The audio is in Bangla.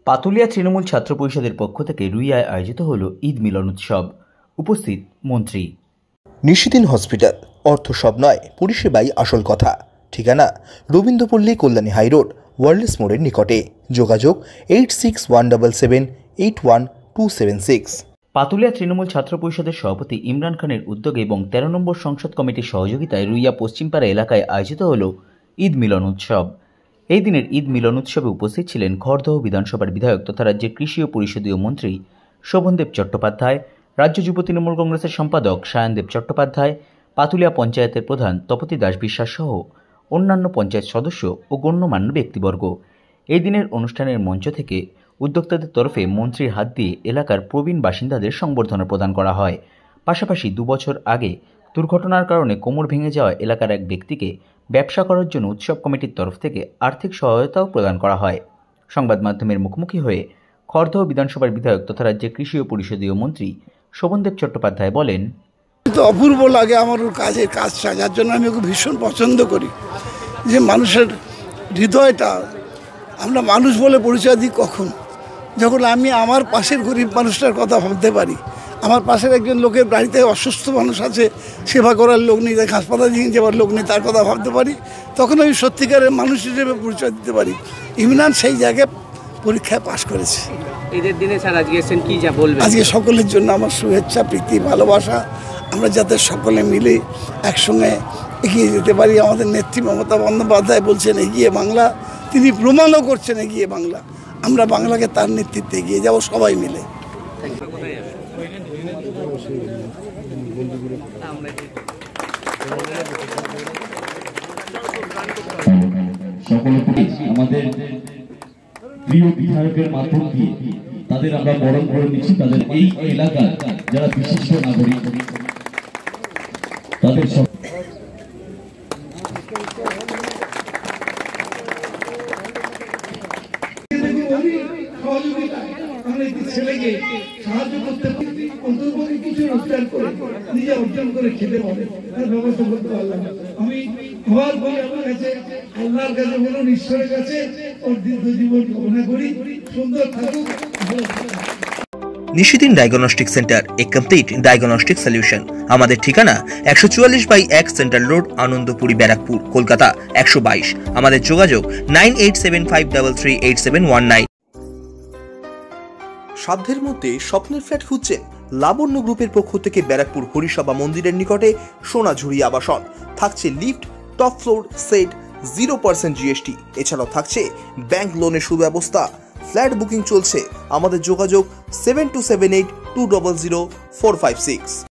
পাতুলিয়া তৃণমূল ছাত্র পরিষদের পক্ষ থেকে রুইয়ায় আয়োজিত হল ঈদ মিলন উৎসব। উপস্থিত মন্ত্রী। নিশিদিন হসপিটাল, অর্থ সব নয়, পরিষেবাই আসল কথা। ঠিকানা রবীন্দ্রপল্লী, কল্যাণী হাইরোড, ওয়ার্ল্ডস মোড়ের নিকটে। যোগাযোগ 8617781276। পাতুলিয়া তৃণমূল ছাত্র পরিষদের সভাপতি ইমরান খানের উদ্যোগে এবং 13 নম্বর সংসদ কমিটির সহযোগিতায় রুইয়া পশ্চিমপাড়া এলাকায় আয়োজিত হল ঈদ মিলন উৎসব। এই দিনের ঈদ মিলন উৎসবে উপস্থিত ছিলেন খড়দহ বিধানসভার বিধায়ক তথা রাজ্যের কৃষি ও পরিষদীয় মন্ত্রী শোভনদেব চট্টোপাধ্যায়, রাজ্য যুব তৃণমূল কংগ্রেসের সম্পাদক সায়নদেব চট্টোপাধ্যায়, পাতুলিয়া পঞ্চায়েতের প্রধান তপতি দাস বিশ্বাস সহ অন্যান্য পঞ্চায়েত সদস্য ও গণ্যমান্য ব্যক্তিবর্গ। এই দিনের অনুষ্ঠানের মঞ্চ থেকে উদ্যোক্তাদের তরফে মন্ত্রীর হাত দিয়ে এলাকার প্রবীণ বাসিন্দাদের সংবর্ধনা প্রদান করা হয়। পাশাপাশি 2 বছর আগে দুর্ঘটনার কারণে কোমর ভেঙে যাওয়া এলাকার এক ব্যক্তিকে ব্যবসা করার জন্য উৎসব কমিটির তরফ থেকে আর্থিক সহায়তাও প্রদান করা হয়। সংবাদ মাধ্যমের মুখোমুখি হয়ে খড়দহ বিধানসভার বিধায়ক তথা রাজ্যের কৃষি ও পরিষদীয় মন্ত্রী শোভনদেব চট্টোপাধ্যায় বলেন, অপূর্ব লাগে আমার ওর কাজটা, যার জন্য আমি ওকে ভীষণ পছন্দ করি। যে মানুষের হৃদয়টা, আমরা মানুষ বলে পরিচয় দিই কখন, যখন আমি আমার পাশের গরিব মানুষটার কথা ভাবতে পারি, আমার পাশের একজন লোকের বাড়িতে অসুস্থ মানুষ আছে, সেবা করার লোক নেই, তাই হাসপাতালে নিয়ে যাওয়ার লোক নেই, তার কথা ভাবতে পারি, তখন আমি সত্যিকারের মানুষ হিসেবে পরিচয় দিতে পারি। ইমরান সেই জায়গায় পরীক্ষায় পাশ করেছে। ঈদের দিনে স্যার আজকে এসেছেন, কি যা বলবেন? আজকে সকলের জন্য আমার শুভেচ্ছা, প্রীতি, ভালোবাসা। আমরা যাতে সকলে মিলে একসঙ্গে এগিয়ে যেতে পারি। আমাদের নেত্রী মমতা বন্দ্যোপাধ্যায় বলছেন এগিয়ে বাংলা, তিনি প্রমাণও করছেন এগিয়ে বাংলা। আমরা বাংলাকে তার নেতৃত্বে এগিয়ে যাব সবাই মিলে। আমাদের প্রিয় বিধায়কের মাধ্যম দিয়ে তাদের আমরা বরণ করে নিচ্ছি। তাদের এই এলাকার যারা বিশিষ্ট নাগরিক তাদের ছেলেকে সাহায্য করতে পারি, অন্তর্পক্ষে কিছু রোজগার করে নিজে অর্জন করে খেতে পারে, তার ব্যবস্থা করতে পারলাম। আমি আবার বলি, আমার কাছে আল্লাহর কাছে বলুন, ঈশ্বরের কাছে ওর দীর্ঘ জীবন কামনা করি, সুন্দর থাকুক। নিশিদিন ডায়াগনস্টিক সেন্টার, এ কমপ্লিট ডায়াগনস্টিক সলিউশন। আমাদের ঠিকানা 144/1 সেন্ট্রাল রোড, আনন্দপুরি, ব্যারাকপুর, কলকাতা 122। আমাদের যোগাযোগ 9875338719। সাধ্যের মধ্যে স্বপ্নের ফ্ল্যাট খুঁজছেন? লাবণ্য গ্রুপের পক্ষ থেকে ব্যারাকপুর হরিসভা মন্দিরের নিকটে সোনাঝুরি আবাসন। থাকছে lift, top floor, set, 0% GST। এছাড়াও থাকছে ব্যাংক লোনের সুব্যবস্থা। ফ্ল্যাট বুকিং চলছে। আমাদের যোগাযোগ 7278200456।